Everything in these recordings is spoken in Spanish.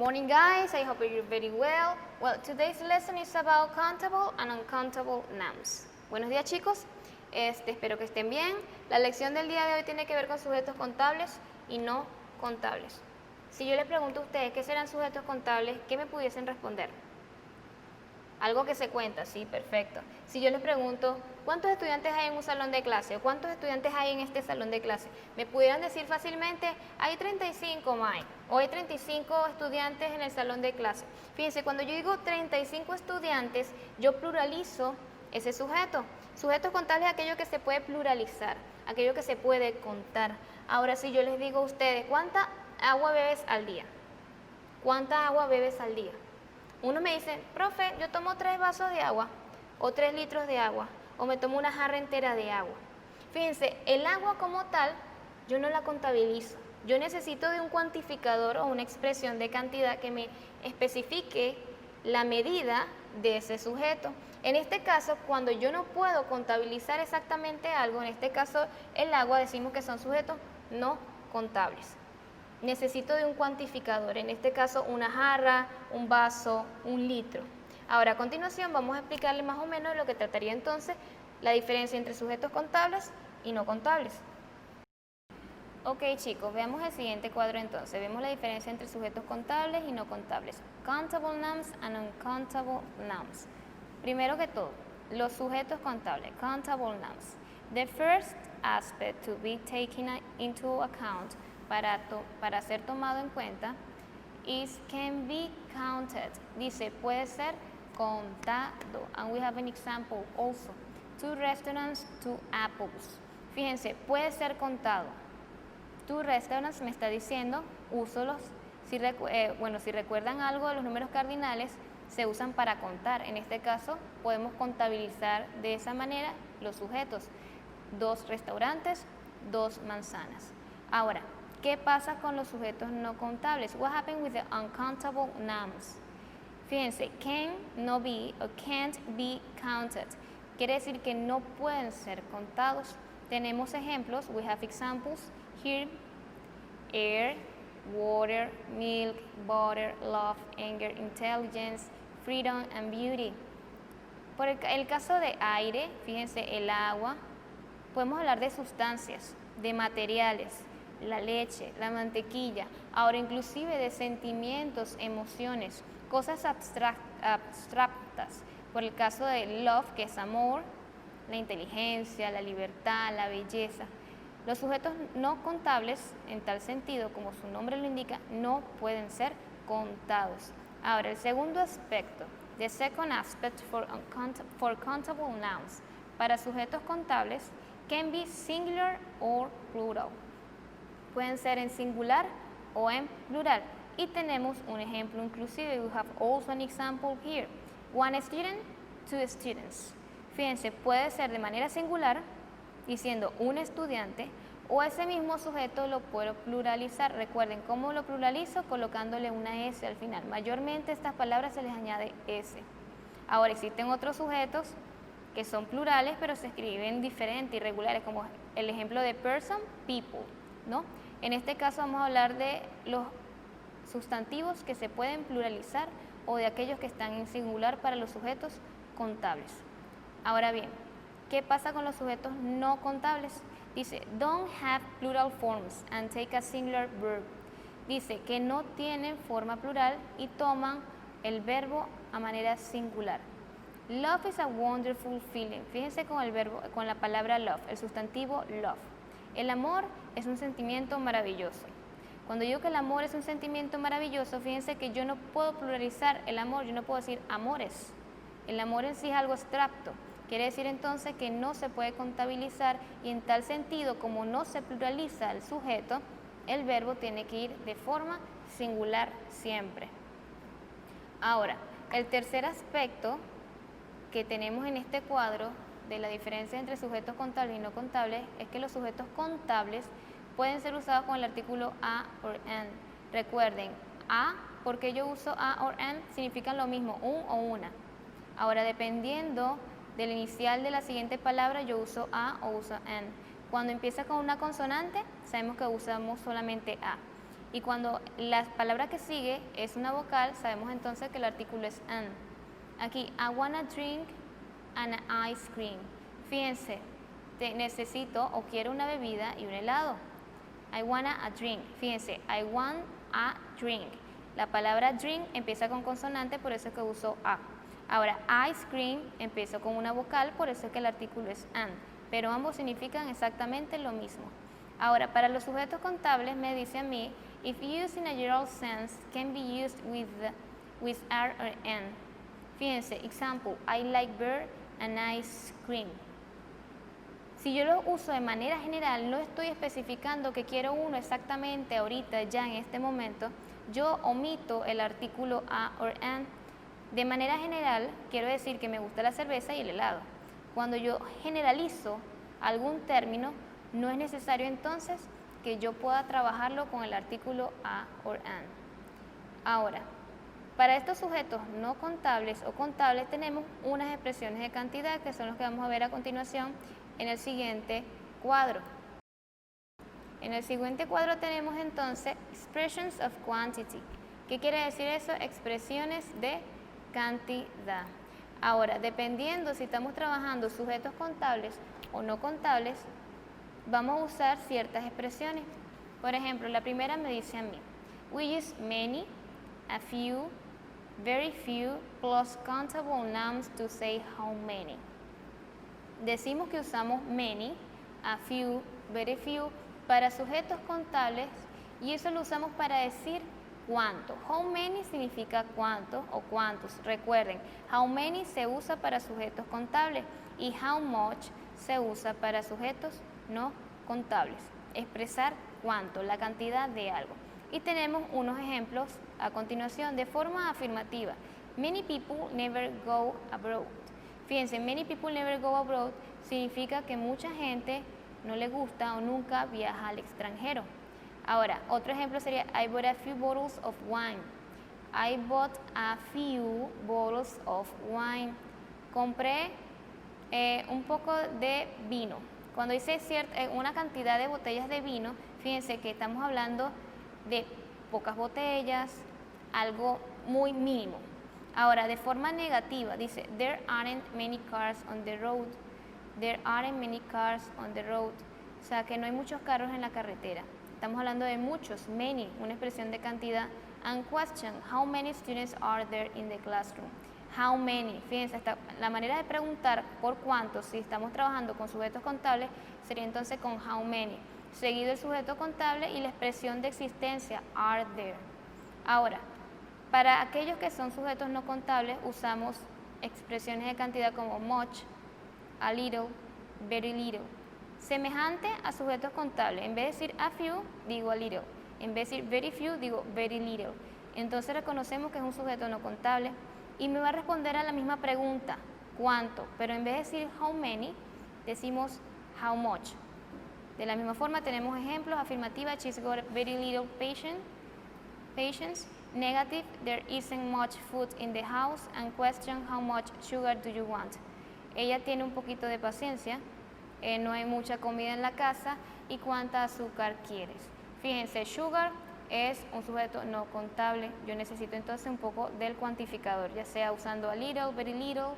morning, guys. I hope you're very well. Well, today's lesson is about countable and uncountable nouns. Buenos días, chicos. Espero que estén bien. La lección del día de hoy tiene que ver con sujetos contables y no contables. Si yo les pregunto a ustedes qué serán sujetos contables, ¿qué me pudiesen responder? Algo que se cuenta, sí, perfecto. Si yo les pregunto, ¿cuántos estudiantes hay en un salón de clase? ¿O cuántos estudiantes hay en este salón de clase? Me pudieran decir fácilmente, hay 35, Mike, o hay 35 estudiantes en el salón de clase. Fíjense, cuando yo digo 35 estudiantes, yo pluralizo ese sujeto. Sujeto contable es aquello que se puede pluralizar, aquello que se puede contar. Ahora, si yo les digo a ustedes, ¿cuánta agua bebes al día? ¿Cuánta agua bebes al día? Uno me dice, profe, yo tomo 3 vasos de agua, o 3 litros de agua, o me tomo una jarra entera de agua. Fíjense, el agua como tal, yo no la contabilizo. Yo necesito de un cuantificador o una expresión de cantidad que me especifique la medida de ese sujeto. En este caso, cuando yo no puedo contabilizar exactamente algo, en este caso el agua, decimos que son sujetos no contables. Necesito de un cuantificador, en este caso una jarra, un vaso, un litro. Ahora, a continuación vamos a explicarle más o menos de lo que trataría entonces la diferencia entre sujetos contables y no contables. Ok, chicos, veamos el siguiente cuadro entonces. Vemos la diferencia entre sujetos contables y no contables. Countable nouns and uncountable nouns. Primero que todo, los sujetos contables, countable nouns. The first aspect to be taken into account para ser tomado en cuenta is can be counted. Dice, puede ser contado. And we have an example also. 2 restaurants, 2 apples. Fíjense, puede ser contado. 2 restaurants me está diciendo, úsolos. Si recuerdan algo de los números cardinales, se usan para contar. En este caso, podemos contabilizar de esa manera los sujetos. 2 restaurantes, 2 manzanas. Ahora, ¿qué pasa con los sujetos no contables? What happened with the uncountable nouns? Fíjense, can no be o can't be counted. Quiere decir que no pueden ser contados. Tenemos ejemplos, we have examples here. Air, water, milk, butter, love, anger, intelligence, freedom and beauty. Por el caso de aire, fíjense, el agua, podemos hablar de sustancias, de materiales, la leche, la mantequilla, ahora inclusive de sentimientos, emociones, cosas abstractas. Por el caso de love, que es amor, la inteligencia, la libertad, la belleza. Los sujetos no contables, en tal sentido, como su nombre lo indica, no pueden ser contados. Ahora, el segundo aspecto, the second aspect for countable nouns, para sujetos contables, can be singular or plural. Pueden ser en singular o en plural. Y tenemos un ejemplo inclusive, we have also an example here. 1 student, 2 students. Fíjense, puede ser de manera singular, diciendo un estudiante, o ese mismo sujeto lo puedo pluralizar. Recuerden, ¿cómo lo pluralizo? Colocándole una S al final. Mayormente a estas palabras se les añade S. Ahora, existen otros sujetos que son plurales, pero se escriben diferentes, irregulares, como el ejemplo de person, people, ¿no? En este caso vamos a hablar de los sustantivos que se pueden pluralizar o de aquellos que están en singular para los sujetos contables. Ahora bien, ¿qué pasa con los sujetos no contables? Dice, don't have plural forms and take a singular verb. Dice que no tienen forma plural y toman el verbo a manera singular. Love is a wonderful feeling. Fíjense con el verbo, con la palabra love, el sustantivo love. El amor es un sentimiento maravilloso. Cuando digo que el amor es un sentimiento maravilloso, fíjense que yo no puedo pluralizar el amor, yo no puedo decir amores. El amor en sí es algo abstracto. Quiere decir entonces que no se puede contabilizar y en tal sentido, como no se pluraliza el sujeto, el verbo tiene que ir de forma singular siempre. Ahora, el tercer aspecto que tenemos en este cuadro de la diferencia entre sujetos contables y no contables es que los sujetos contables pueden ser usados con el artículo a or an. Recuerden, a, porque yo uso a or an, significan lo mismo, un o una. Ahora, dependiendo del inicial de la siguiente palabra, yo uso a o uso an. Cuando empieza con una consonante, sabemos que usamos solamente a. Y cuando la palabra que sigue es una vocal, sabemos entonces que el artículo es an. Aquí, I wanna drink an ice cream. Fíjense, necesito o quiero una bebida y un helado. I wanna a drink. Fíjense, I want a drink. La palabra drink empieza con consonante, por eso es que uso a. Ahora, ice cream empieza con una vocal, por eso es que el artículo es an. Pero ambos significan exactamente lo mismo. Ahora, para los sujetos contables me dice a mí, if used in a general sense, can be used with R or N. Fíjense, example, I like beer and ice cream. Si yo lo uso de manera general, no estoy especificando que quiero uno exactamente ahorita, ya en este momento, yo omito el artículo a or an. De manera general, quiero decir que me gusta la cerveza y el helado. Cuando yo generalizo algún término, no es necesario entonces que yo pueda trabajarlo con el artículo a or an. Ahora, para estos sujetos no contables o contables tenemos unas expresiones de cantidad que son los que vamos a ver a continuación en el siguiente cuadro. En el siguiente cuadro tenemos entonces expressions of quantity. ¿Qué quiere decir eso? Expresiones de cantidad. Ahora, dependiendo si estamos trabajando sujetos contables o no contables, vamos a usar ciertas expresiones. Por ejemplo, la primera me dice a mí, we use many, a few, very few, plus countable nouns to say how many. Decimos que usamos many, a few, very few para sujetos contables y eso lo usamos para decir cuánto. How many significa cuánto o cuántos. Recuerden, how many se usa para sujetos contables y how much se usa para sujetos no contables. Expresar cuánto, la cantidad de algo. Y tenemos unos ejemplos a continuación de forma afirmativa. Many people never go abroad. Fíjense, many people never go abroad significa que mucha gente no le gusta o nunca viaja al extranjero. Ahora, otro ejemplo sería I bought a few bottles of wine. I bought a few bottles of wine. Compré un poco de vino. Cuando dice una cantidad de botellas de vino, fíjense que estamos hablando de pocas botellas, algo muy mínimo. Ahora, de forma negativa, dice, there aren't many cars on the road. There aren't many cars on the road. O sea, que no hay muchos carros en la carretera. Estamos hablando de muchos, many, una expresión de cantidad. And question, how many students are there in the classroom? How many? Fíjense, la manera de preguntar por cuántos, si estamos trabajando con sujetos contables, sería entonces con how many. Seguido el sujeto contable y la expresión de existencia, are there. Ahora, para aquellos que son sujetos no contables, usamos expresiones de cantidad como much, a little, very little. Semejante a sujetos contables. En vez de decir a few, digo a little. En vez de decir very few, digo very little. Entonces reconocemos que es un sujeto no contable y me va a responder a la misma pregunta, ¿cuánto? Pero en vez de decir how many, decimos how much. De la misma forma tenemos ejemplos, afirmativa, she's got very little patience. Negative, there isn't much food in the house. And question, how much sugar do you want? Ella tiene un poquito de paciencia, no hay mucha comida en la casa. ¿Y cuánta azúcar quieres? Fíjense, sugar es un sujeto no contable. Yo necesito entonces un poco del cuantificador, ya sea usando a little, very little,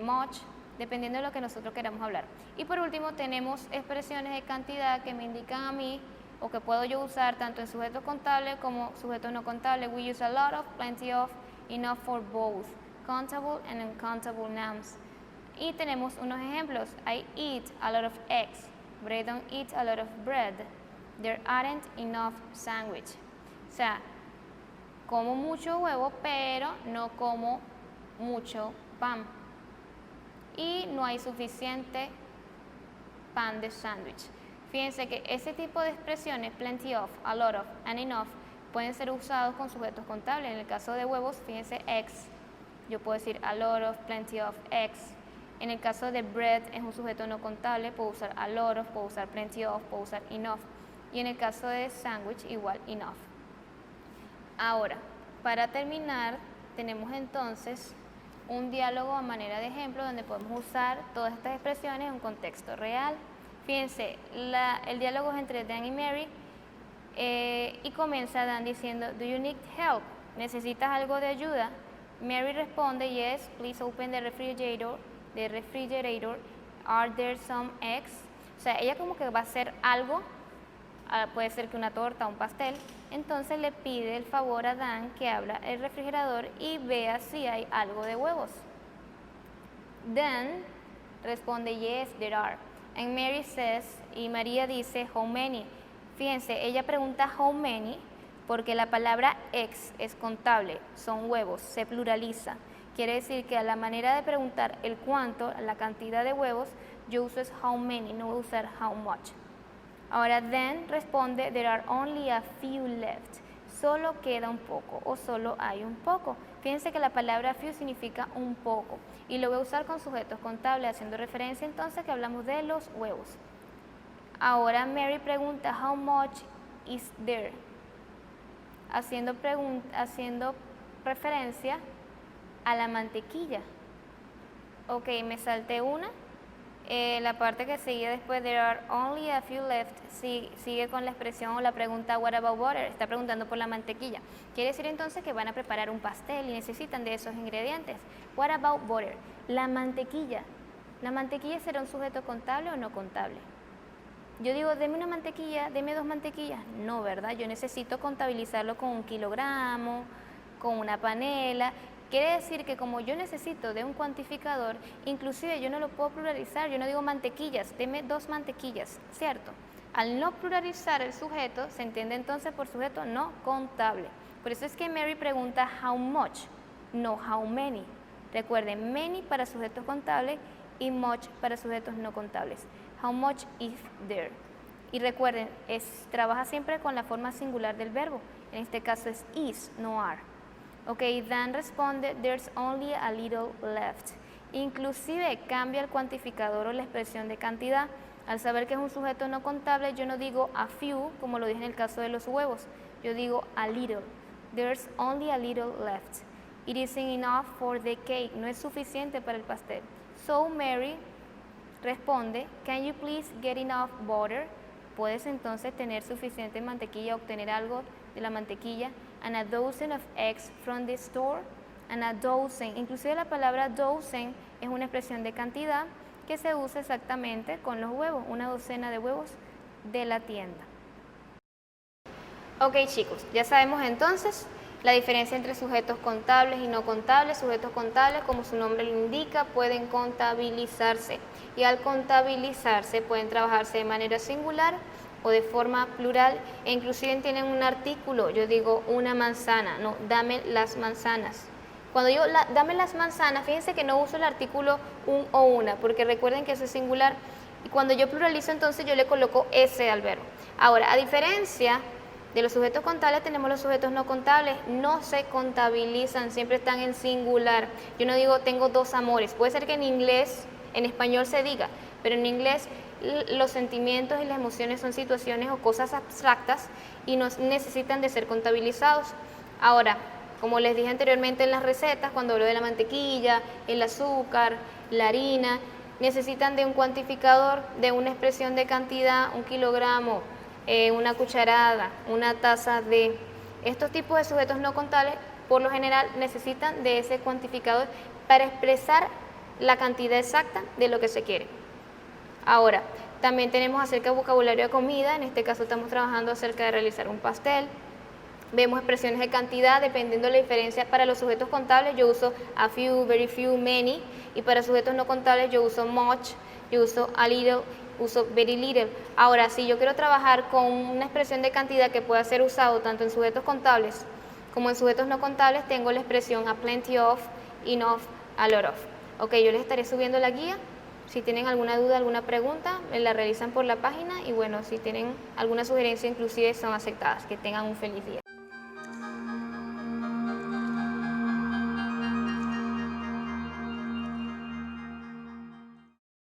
much, dependiendo de lo que nosotros queramos hablar. Y por último tenemos expresiones de cantidad que me indican a mí o que puedo yo usar tanto en sujetos contables como sujetos no contables. We use a lot of, plenty of, enough for both countable and uncountable nouns. Y tenemos unos ejemplos. I eat a lot of eggs, but I don't eat a lot of bread. There aren't enough sandwich. O sea, como mucho huevo, pero no como mucho pan. Y no hay suficiente pan de sándwich. Fíjense que ese tipo de expresiones, plenty of, a lot of, and enough, pueden ser usados con sujetos contables. En el caso de huevos, fíjense eggs. Yo puedo decir a lot of, plenty of eggs. En el caso de bread es un sujeto no contable, puedo usar a lot of, puedo usar plenty of, puedo usar enough. Y en el caso de sandwich igual enough. Ahora, para terminar, tenemos entonces un diálogo a manera de ejemplo donde podemos usar todas estas expresiones en un contexto real. Fíjense, el diálogo es entre Dan y Mary. Y comienza Dan diciendo, "Do you need help?" ¿Necesitas algo de ayuda? Mary responde, "Yes, please open the refrigerator. Are there some eggs?" O sea, ella como que va a hacer algo, puede ser que una torta o un pastel, entonces le pide el favor a Dan que abra el refrigerador y vea si hay algo de huevos. Dan responde, "Yes, there are." And Mary says, y María dice, "How many?" Fíjense, ella pregunta how many porque la palabra eggs es contable, son huevos, se pluraliza. Quiere decir que a la manera de preguntar el cuánto, la cantidad de huevos, yo uso es how many, no voy a usar how much. Ahora then responde, "There are only a few left." Solo queda un poco o solo hay un poco. Fíjense que la palabra few significa un poco y lo voy a usar con sujetos contables haciendo referencia entonces que hablamos de los huevos. Ahora Mary pregunta, "How much is there?" Haciendo referencia a la mantequilla. Ok, me salté una. La parte que sigue después, "There are only a few left", sigue con la expresión o la pregunta "What about butter?" Está preguntando por la mantequilla. Quiere decir entonces que van a preparar un pastel y necesitan de esos ingredientes. What about butter? La mantequilla. ¿La mantequilla será un sujeto contable o no contable? Yo digo, deme una mantequilla, deme 2 mantequillas. No, ¿verdad? Yo necesito contabilizarlo con 1 kilogramo, con una panela. Quiere decir que como yo necesito de un cuantificador, inclusive yo no lo puedo pluralizar, yo no digo mantequillas, deme 2 mantequillas, ¿cierto? Al no pluralizar el sujeto, se entiende entonces por sujeto no contable. Por eso es que Mary pregunta how much, no how many. Recuerden, many para sujetos contables y much para sujetos no contables. How much is there? Y recuerden, trabaja siempre con la forma singular del verbo. En este caso es is, no are. Ok, Dan responde, "There's only a little left." Inclusive cambia el cuantificador o la expresión de cantidad. Al saber que es un sujeto no contable, yo no digo a few, como lo dije en el caso de los huevos. Yo digo a little. There's only a little left. It isn't enough for the cake. No es suficiente para el pastel. So Mary responde, "Can you please get enough butter?" Puedes entonces tener suficiente mantequilla, obtener algo de la mantequilla. "And a dozen of eggs from the store." And a dozen. Inclusive la palabra dozen es una expresión de cantidad que se usa exactamente con los huevos, una docena de huevos de la tienda. Ok chicos, ya sabemos entonces la diferencia entre sujetos contables y no contables. Sujetos contables, como su nombre lo indica, pueden contabilizarse y al contabilizarse pueden trabajarse de manera singular o de forma plural e inclusive tienen un artículo. Yo digo una manzana, no, dame las manzanas. Cuando yo dame las manzanas, fíjense que no uso el artículo un o una, porque recuerden que eso es singular y cuando yo pluralizo entonces yo le coloco ese al verbo. Ahora, a diferencia de los sujetos contables tenemos los sujetos no contables, no se contabilizan, siempre están en singular. Yo no digo tengo 2 amores, puede ser que en inglés, en español se diga, pero en inglés los sentimientos y las emociones son situaciones o cosas abstractas y no necesitan de ser contabilizados. Ahora, como les dije anteriormente en las recetas, cuando hablo de la mantequilla, el azúcar, la harina, necesitan de un cuantificador, de una expresión de cantidad, 1 kilogramo, una cucharada, una taza de... Estos tipos de sujetos no contables, por lo general, necesitan de ese cuantificador para expresar la cantidad exacta de lo que se quiere. Ahora, también tenemos acerca de vocabulario de comida, en este caso estamos trabajando acerca de realizar un pastel. Vemos expresiones de cantidad dependiendo de la diferencia. Para los sujetos contables yo uso a few, very few, many, y para sujetos no contables yo uso much, yo uso a little, uso very little. Ahora, si yo quiero trabajar con una expresión de cantidad que pueda ser usado tanto en sujetos contables como en sujetos no contables, tengo la expresión a plenty of, enough, a lot of. Ok, yo les estaré subiendo la guía. Si tienen alguna duda, alguna pregunta, me la realizan por la página y bueno, si tienen alguna sugerencia inclusive son aceptadas. Que tengan un feliz día.